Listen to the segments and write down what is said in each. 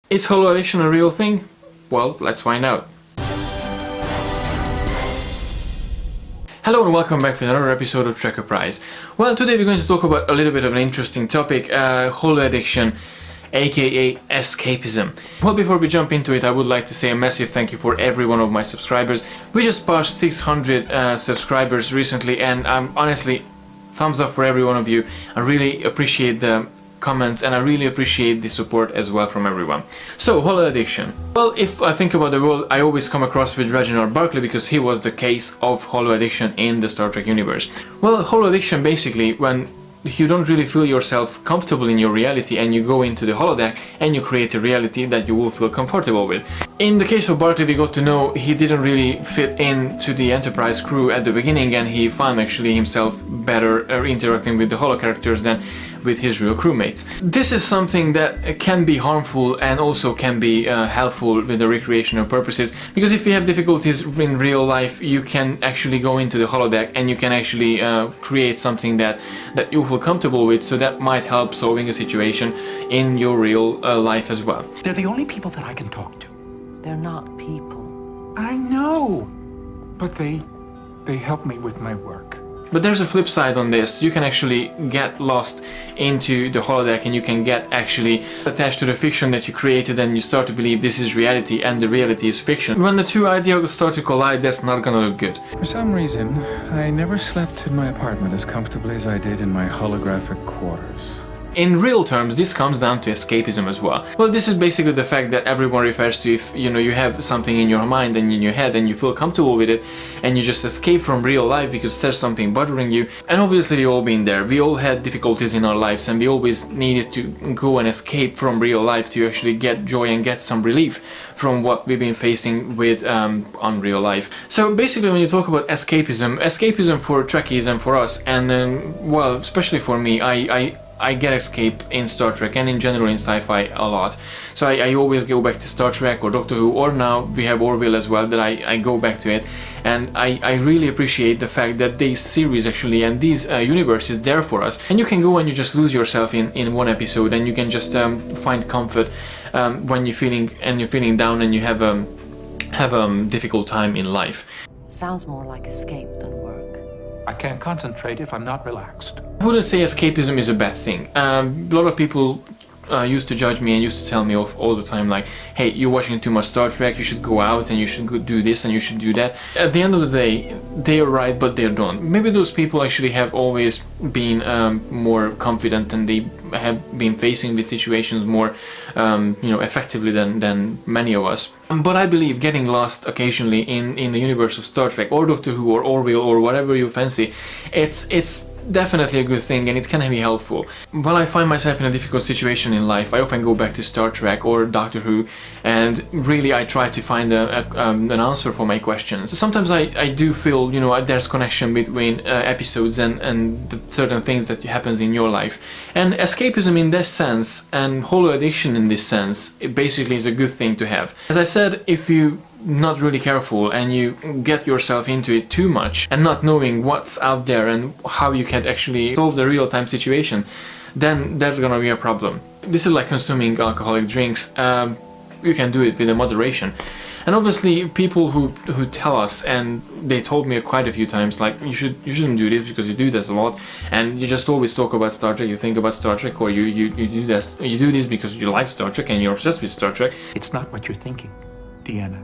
Is Holo-Addiction a real thing? Well, let's find out. Hello and welcome back to another episode of TREKKERPRISE. Well, today we're going to talk about a little bit of an interesting topic, Holo-Addiction, aka escapism. Well, before we jump into it, I would like to say a massive thank you for every one of my subscribers. We just passed 600 subscribers recently, and I'm honestly, thumbs up for every one of you. I really appreciate the comments and I really appreciate the support as well from everyone. So, Holo-Addiction. Well, if I think about the world, I always come across with Reginald Barclay because he was the case of Holo-Addiction in the Star Trek universe. Well, Holo-Addiction basically, when you don't really feel yourself comfortable in your reality and you go into the holodeck and you create a reality that you will feel comfortable with. In the case of Barclay, we got to know he didn't really fit into the Enterprise crew at the beginning, and he found actually himself better interacting with the holo characters than with his real crewmates. This is something that can be harmful and also can be helpful with the recreational purposes, because if you have difficulties in real life, you can actually go into the holodeck and you can actually create something that you feel comfortable with, so that might help solving a situation in your real life as well. They're the only people that I can talk to. They're not people. I know, but they help me with my work. But there's a flip side on this. You can actually get lost into the holodeck and you can get actually attached to the fiction that you created, and you start to believe this is reality and the reality is fiction. When the two ideas start to collide, that's not gonna look good. For some reason, I never slept in my apartment as comfortably as I did in my holographic quarters. In real terms, this comes down to escapism as well. Well, this is basically the fact that everyone refers to if you have something in your mind and in your head and you feel comfortable with it and you just escape from real life because there's something bothering you. And obviously we've all been there. We all had difficulties in our lives and we always needed to go and escape from real life to actually get joy and get some relief from what we've been facing with unreal life. So basically when you talk about escapism for Trekkies and for us, and well, especially for me, I get escape in Star Trek and in general in sci-fi a lot. So I always go back to Star Trek or Doctor Who, or now we have Orville as well, that I go back to it. And I really appreciate the fact that this series actually and this universe is there for us. And you can go and you just lose yourself in one episode, and you can just find comfort when you're feeling down and you have a difficult time in life. Sounds more like escape than work. I can't concentrate if I'm not relaxed. I wouldn't say escapism is a bad thing. A lot of people used to judge me and used to tell me all the time, like, hey, you're watching too much Star Trek, you should go out and you should go do this and you should do that. At the end of the day, they are right, but they don't. Maybe those people actually have always been more confident and they have been facing with situations more effectively than many of us. But I believe getting lost occasionally in the universe of Star Trek or Doctor Who or Orville or whatever you fancy, it's definitely a good thing and it can be helpful. While I find myself in a difficult situation in life, I often go back to Star Trek or Doctor Who, and really I try to find an answer for my questions. Sometimes I do feel, there's connection between episodes and the certain things that happens in your life. And escapism in this sense and Holo-Addiction in this sense, it basically is a good thing to have. As I said, if you not really careful and you get yourself into it too much and not knowing what's out there and how you can actually solve the real-time situation, then there's gonna be a problem. This is like consuming alcoholic drinks. You can do it with a moderation. And obviously people who tell us, and they told me quite a few times, like, you shouldn't do this because you do this a lot and you just always talk about Star Trek, you think about Star Trek, or you do this because you like Star Trek and you're obsessed with Star Trek. It's not what you're thinking, Deanna.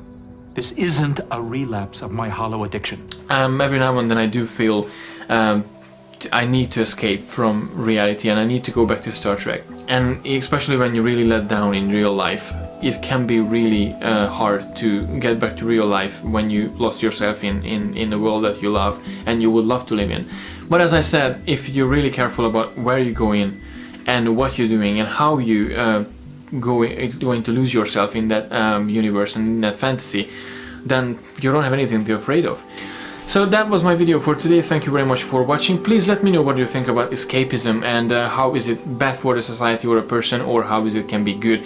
This isn't a relapse of my Holo-Addiction. Every now and then I do feel I need to escape from reality and I need to go back to Star Trek. And especially when you're really let down in real life, it can be really hard to get back to real life when you lost yourself in the world that you love and you would love to live in. But as I said, if you're really careful about where you're going and what you're doing and how you going to lose yourself in that universe and in that fantasy, then you don't have anything to be afraid of. So that was my video for today. Thank you very much for watching. Please let me know what you think about escapism and how is it bad for the society or a person, or how is it can be good.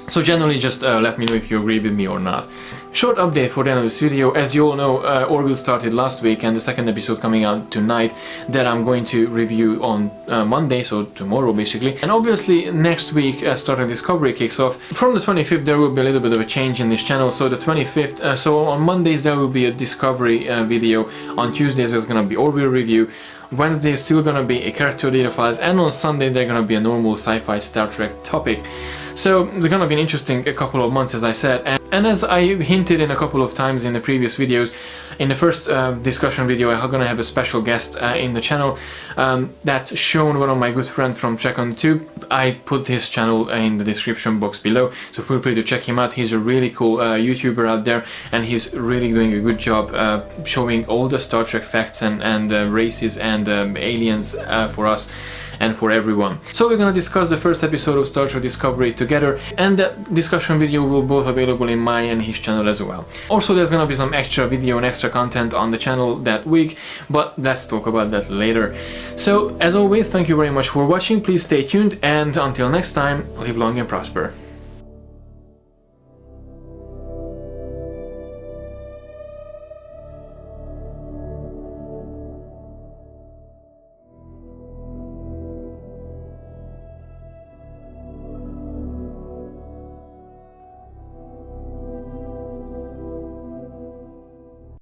So generally just let me know if you agree with me or not. Short update for the end of this video. As you all know, Orville started last week and the second episode coming out tonight that I'm going to review on Monday, so tomorrow basically. And obviously next week Star Trek Discovery kicks off. From the 25th there will be a little bit of a change in this channel, so the 25th, so on Mondays there will be a Discovery video, on Tuesdays there's gonna be Orville review, Wednesday is still gonna be a character data files, and on Sunday they're gonna be a normal sci-fi Star Trek topic. So it's gonna be an interesting couple of months, as I said, and as I hinted in a couple of times in the previous videos, in the first discussion video I'm gonna have a special guest in the channel. That's Sean, one of my good friends from Trek on the Tube. I put his channel in the description box below, so feel free to check him out. He's a really cool YouTuber out there, and he's really doing a good job showing all the Star Trek facts and races and aliens for us and for everyone. So we're gonna discuss the first episode of Star Trek Discovery together, and that discussion video will both available in my and his channel as well. Also there's gonna be some extra video and extra content on the channel that week, but let's talk about that later. So as always, thank you very much for watching, please stay tuned, and until next time, live long and prosper.